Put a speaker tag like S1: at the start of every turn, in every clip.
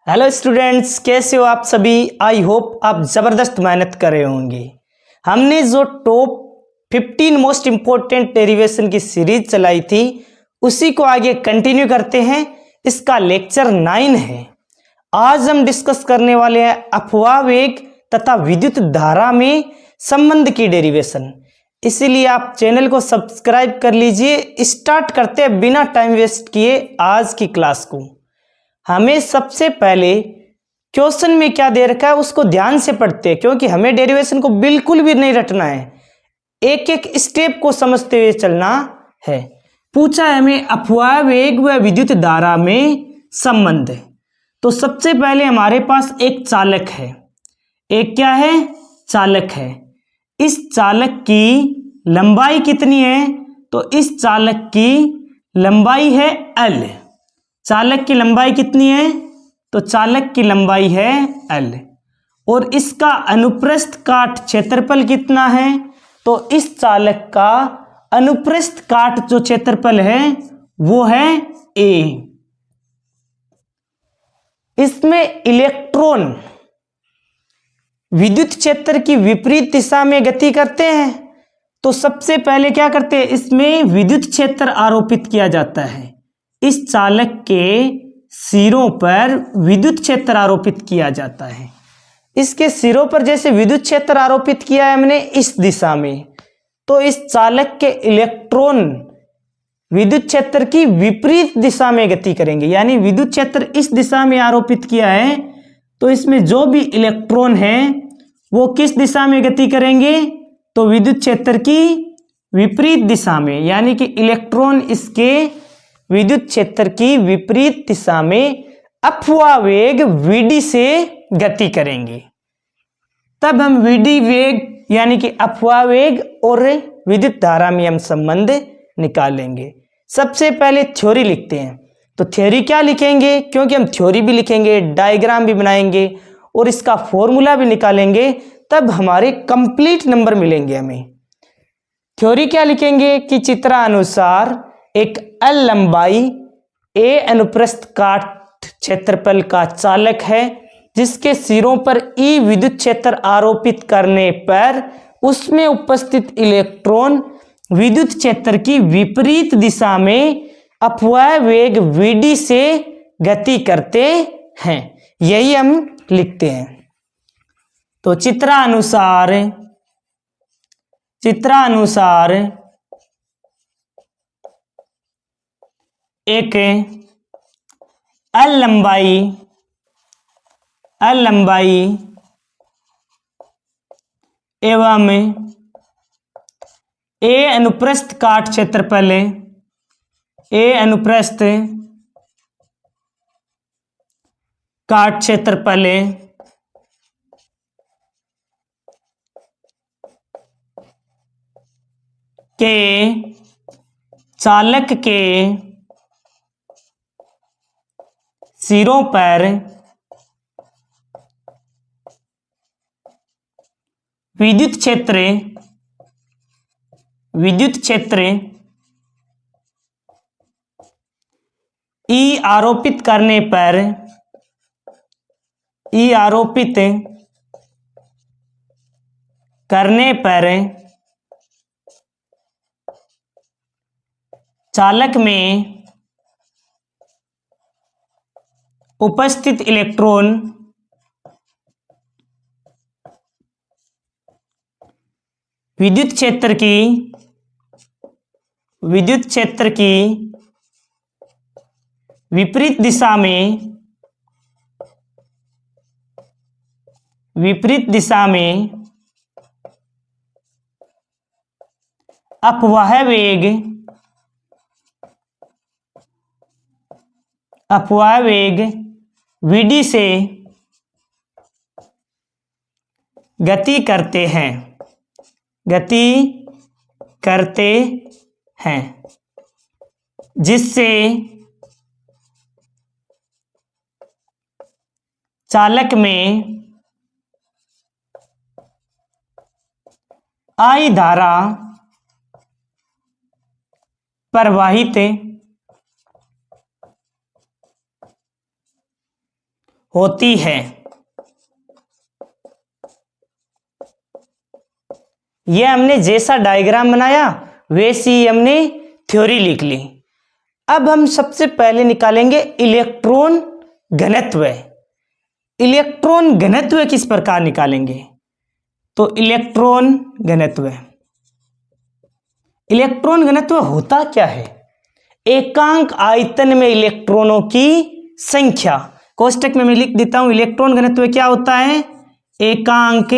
S1: Hello students, कैसे हो आप सभी। आई होप आप ज़बरदस्त मेहनत कर रहे होंगे। हमने जो टॉप 15 मोस्ट इम्पोर्टेंट डेरिवेशन की सीरीज चलाई थी उसी को आगे कंटिन्यू करते हैं। इसका लेक्चर 9 है। आज हम डिस्कस करने वाले हैं अफवाह वेग तथा विद्युत धारा में संबंध की डेरिवेशन। इसीलिए आप चैनल को सब्सक्राइब कर लीजिए। स्टार्ट करते हैं बिना टाइम वेस्ट किए आज की क्लास को। हमें सबसे पहले क्वेश्चन में क्या दे रखा है उसको ध्यान से पढ़ते हैं, क्योंकि हमें डेरिवेशन को बिल्कुल भी नहीं रटना है, एक एक स्टेप को समझते हुए चलना है। पूछा है हमें अफवाह वेग व विद्युत धारा में संबंध। तो सबसे पहले हमारे पास एक चालक है। एक क्या है? चालक है। इस चालक की लंबाई कितनी है? तो इस चालक की लंबाई है L। चालक की लंबाई कितनी है? तो चालक की लंबाई है L। और इसका अनुप्रस्थ काट क्षेत्रफल कितना है? तो इस चालक का अनुप्रस्थ काट जो क्षेत्रफल है वो है A। इसमें इलेक्ट्रॉन विद्युत क्षेत्र की विपरीत दिशा में गति करते हैं। तो सबसे पहले क्या करते हैं, इसमें विद्युत क्षेत्र आरोपित किया जाता है। इस चालक के सिरों पर विद्युत क्षेत्र आरोपित किया जाता है। इसके सिरों पर जैसे विद्युत क्षेत्र आरोपित किया है हमने इस दिशा में, तो इस चालक के इलेक्ट्रॉन विद्युत क्षेत्र की विपरीत दिशा में गति करेंगे। यानी विद्युत क्षेत्र इस दिशा में आरोपित किया है तो इसमें जो भी इलेक्ट्रॉन है वो किस दिशा में गति करेंगे? तो विद्युत क्षेत्र की विपरीत दिशा में। यानी कि इलेक्ट्रॉन इसके विद्युत क्षेत्र की विपरीत दिशा में अफवाह वेग Vd से गति करेंगे। तब हम Vd वेग यानी कि अफवाह वेग और विद्युत धारा में हम संबंध निकालेंगे। सबसे पहले थ्योरी लिखते हैं। तो थ्योरी क्या लिखेंगे? क्योंकि हम थ्योरी भी लिखेंगे, डायग्राम भी बनाएंगे और इसका फॉर्मूला भी निकालेंगे, तब हमारे कंप्लीट नंबर मिलेंगे हमें। थ्योरी क्या लिखेंगे कि चित्रानुसार एक L लंबाई A अनुप्रस्थ काट क्षेत्रफल का चालक है जिसके सिरों पर E विद्युत क्षेत्र आरोपित करने पर उसमें उपस्थित इलेक्ट्रॉन विद्युत क्षेत्र की विपरीत दिशा में अफवाह वेग Vd से गति करते हैं। यही हम लिखते हैं। तो चित्रानुसार एक L लंबाई एवं A अनुप्रस्थ काट क्षेत्रफल के चालक के सिरों पर विद्युत क्षेत्र E आरोपित करने पर चालक में उपस्थित इलेक्ट्रॉन विद्युत क्षेत्र की विपरीत दिशा में अफवाह वेग Vd से गति करते हैं जिससे चालक में I धारा प्रवाहित होती है। यह हमने जैसा डायग्राम बनाया वैसी हमने थ्योरी लिख ली। अब हम सबसे पहले निकालेंगे इलेक्ट्रॉन घनत्व। इलेक्ट्रॉन घनत्व किस प्रकार निकालेंगे? तो इलेक्ट्रॉन घनत्व, इलेक्ट्रॉन घनत्व होता क्या है? एकांक आयतन में इलेक्ट्रॉनों की संख्या। कोष्टक में मैं लिख देता हूं, इलेक्ट्रॉन घनत्व क्या होता है? एकांक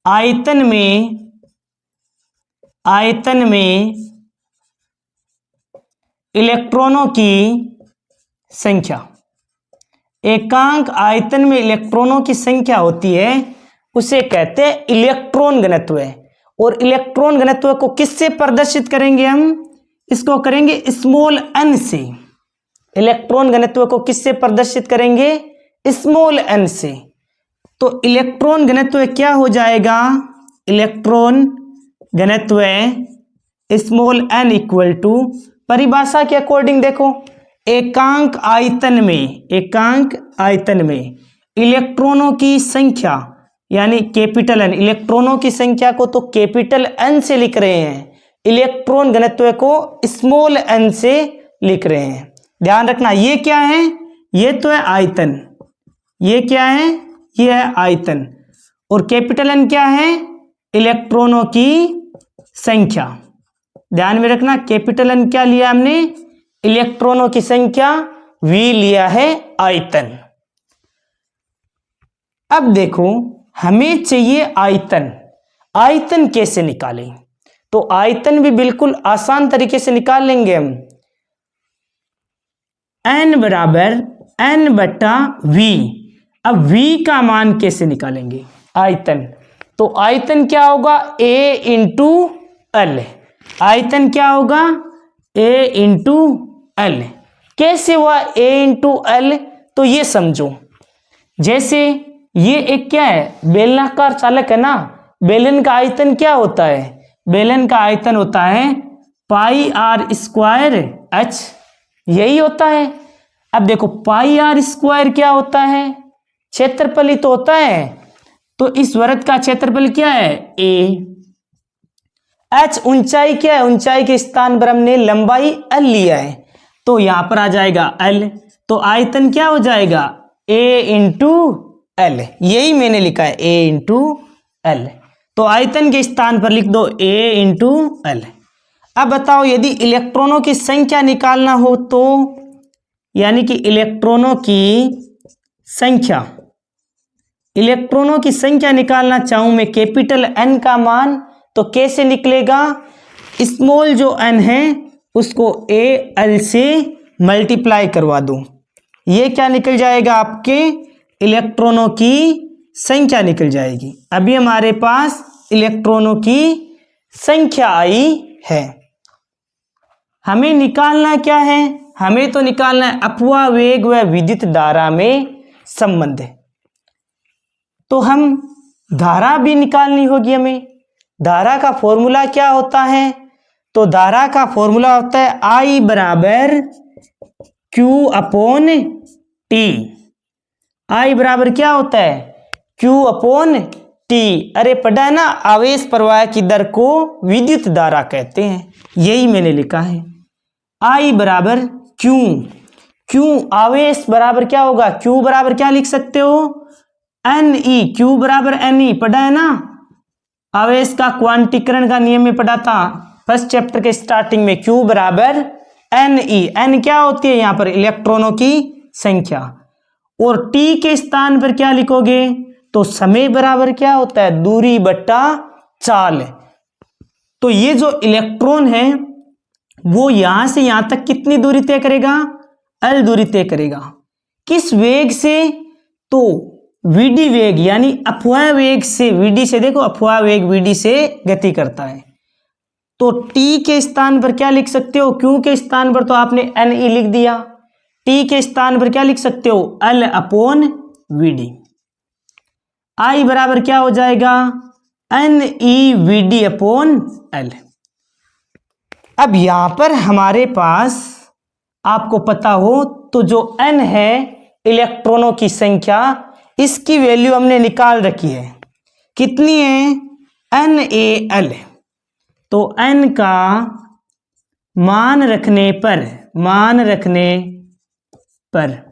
S1: आयतन में इलेक्ट्रॉनों की संख्या। एकांक आयतन में इलेक्ट्रॉनों की संख्या होती है, उसे कहते हैं इलेक्ट्रॉन घनत्व। और इलेक्ट्रॉन घनत्व को किससे प्रदर्शित करेंगे हम? इसको करेंगे स्मॉल n से। इलेक्ट्रॉन घनत्व को किससे प्रदर्शित करेंगे? स्मॉल n से। तो इलेक्ट्रॉन घनत्व क्या हो जाएगा? इलेक्ट्रॉन घनत्व स्मॉल n इक्वल टू, परिभाषा के अकॉर्डिंग देखो, एकांक आयतन में इलेक्ट्रॉनों की संख्या यानी कैपिटल N, इलेक्ट्रॉनों की संख्या को तो कैपिटल N से लिख रहे हैं, इलेक्ट्रॉन घनत्व को स्मॉल n से लिख रहे हैं। ध्यान रखना, ये क्या है? ये तो है आयतन। ये क्या है? ये है आयतन। और कैपिटल N क्या है? इलेक्ट्रॉनों की संख्या। ध्यान में रखना, कैपिटल N क्या लिया हमने? इलेक्ट्रॉनों की संख्या। V लिया है आयतन। अब देखो, हमें चाहिए आयतन। आयतन कैसे निकालें? तो आयतन भी बिल्कुल आसान तरीके से निकाल लेंगे हम। n बराबर n बटा v। अब v का मान कैसे निकालेंगे? आयतन, तो आयतन क्या होगा? a into L. आयतन क्या होगा? a into L. कैसे हुआ a इंटू एल? तो ये समझो, जैसे ये एक क्या है? बेलनाकार चालक है ना। बेलन का आयतन क्या होता है? बेलन का आयतन होता है पाई आर स्क्वायर एच, यही होता है। अब देखो, पाई आर स्क्वायर क्या होता है? क्षेत्रफल ही तो होता है। तो इस वृत्त का क्षेत्रफल क्या है? ए। एच ऊंचाई क्या है? ऊंचाई के स्थान पर हमने लंबाई एल लिया है, तो यहां पर आ जाएगा एल। तो आयतन क्या हो जाएगा? ए इंटू एल। यही मैंने लिखा है, ए इंटू एल। तो आयतन के स्थान पर लिख दो ए इंटू एल। अब बताओ, यदि इलेक्ट्रॉनों की संख्या निकालना हो तो, यानी कि इलेक्ट्रॉनों की संख्या निकालना चाहूं मैं, कैपिटल N का मान, तो कैसे निकलेगा? स्मॉल जो n है उसको AL से मल्टीप्लाई करवा दूं। ये क्या निकल जाएगा? आपके इलेक्ट्रॉनों की संख्या निकल जाएगी। अभी हमारे पास इलेक्ट्रॉनों की संख्या आई है। हमें निकालना क्या है? हमें तो निकालना है अपवाह वेग व विद्युत धारा में संबंध। तो हम धारा भी निकालनी होगी हमें। धारा का फॉर्मूला क्या होता है? तो धारा का फॉर्मूला होता है I बराबर Q अपॉन T। I बराबर क्या होता है? Q upon T। अरे पढ़ा है ना, आवेश प्रवाह की दर को विद्युत धारा कहते हैं, यही मैंने लिखा है। I बराबर Q आवेश बराबर क्या होगा? Q बराबर क्या लिख सकते हो? NE। Q बराबर NE, पढ़ा है ना, आवेश का क्वांटीकरण का नियम में पढ़ा था फर्स्ट चैप्टर के स्टार्टिंग में। Q बराबर NE। N क्या होती है यहां पर? इलेक्ट्रॉनों की संख्या। और T के स्थान पर क्या लिखोगे? तो समय बराबर क्या होता है? दूरी बट्टा चाल। तो ये जो इलेक्ट्रॉन है वो यहां से यहां तक कितनी दूरी तय करेगा? L दूरी तय करेगा। किस वेग से? तो VD वेग, यानी अपवाह वेग से। VD से देखो, अपवाह वेग VD से गति करता है। तो T के स्थान पर क्या लिख सकते हो? Q के स्थान पर तो आपने NE लिख दिया। T के स्थान पर क्या लिख सकते हो? L upon VD। I बराबर क्या हो जाएगा? NE VD upon L। अब यहां पर हमारे पास, आपको पता हो तो, जो N है इलेक्ट्रॉनों की संख्या, इसकी वैल्यू हमने निकाल रखी है। कितनी है? NaL। तो n का मान रखने पर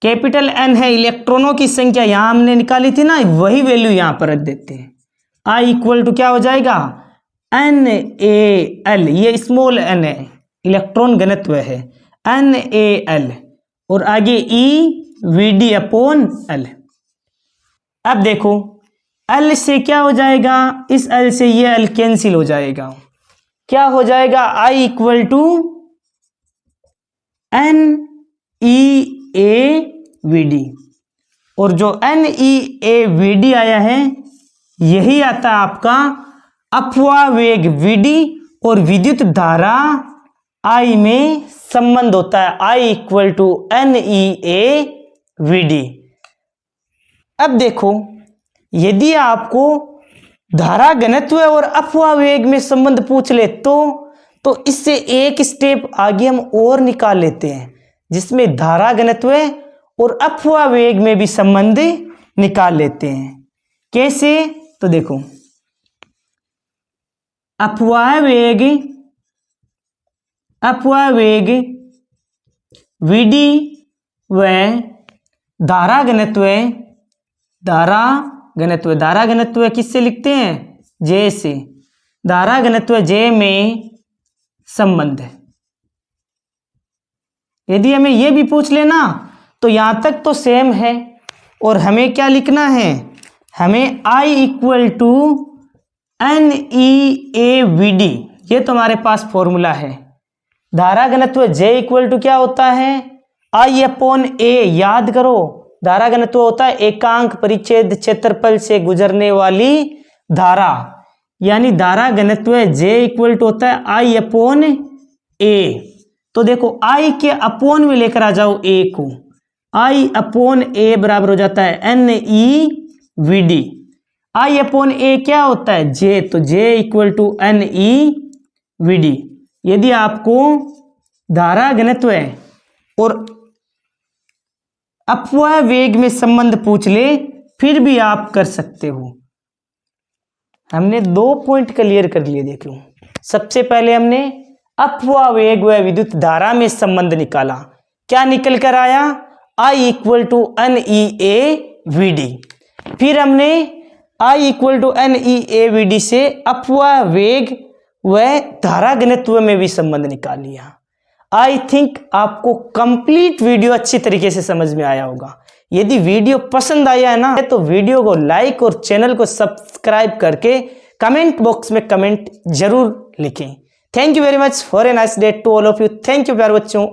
S1: कैपिटल N है इलेक्ट्रॉनों की संख्या, यहां हमने निकाली थी ना, वही वैल्यू यहां पर रख देते हैं। I इक्वल टू क्या हो जाएगा? NaL, ये स्मॉल n है, इलेक्ट्रॉन घनत्व है, NaL, और आगे eVd/L। अब देखो L से क्या हो जाएगा? इस L से ये L कैंसिल हो जाएगा। क्या हो जाएगा? I इक्वल टू NeAVd, और जो NeAVd आया है यही आता है आपका अपवाह वेग Vd, और विद्युत धारा I में संबंध होता है I इक्वल टू NeAVd। अब देखो यदि आपको धारा घनत्व और अपवाह वेग में संबंध पूछ ले तो इससे एक स्टेप आगे हम और निकाल लेते हैं, जिसमें धारा घनत्व और अपवाह वेग में भी संबंध निकाल लेते हैं। कैसे? तो देखो अपवाह वेग Vd व धारा घनत्व किससे लिखते हैं? J से। धारा घनत्व J में संबंध है। यदि हमें यह भी पूछ लेना तो यहां तक तो सेम है, और हमें क्या लिखना है? हमें I इक्वल टू NeAVd, ये तो हमारे पास फॉर्मूला है। धारा घनत्व J इक्वल टू क्या होता है? I/A। याद करो, धारा घनत्व होता है एकांक परिच्छेद क्षेत्रफल से गुजरने वाली धारा, यानी धारा घनत्व J इक्वल टू होता है I/A। तो देखो I के अपोन में लेकर आ जाओ A को, I/A बराबर हो जाता है NeVd। I/A क्या होता है? J, तो J इक्वल टू NeVd। यदि आपको धारा घनत्व और अपवाह वेग में संबंध पूछ ले फिर भी आप कर सकते हो। हमने 2 पॉइंट क्लियर कर लिए। देखो सबसे पहले हमने अपवाह वेग व विद्युत धारा में संबंध निकाला, क्या निकल कर आया? I equal to NeAVd। फिर हमने I इक्वल टू NeAVd से अपवाह वेग व धारा घनत्व में भी संबंध निकाल लिया। आई थिंक आपको कंप्लीट वीडियो अच्छी तरीके से समझ में आया होगा। यदि वीडियो पसंद आया है ना तो वीडियो को लाइक और चैनल को सब्सक्राइब करके कमेंट बॉक्स में कमेंट जरूर लिखें। Thank you very much for a nice day to all of you. Thank you for watching.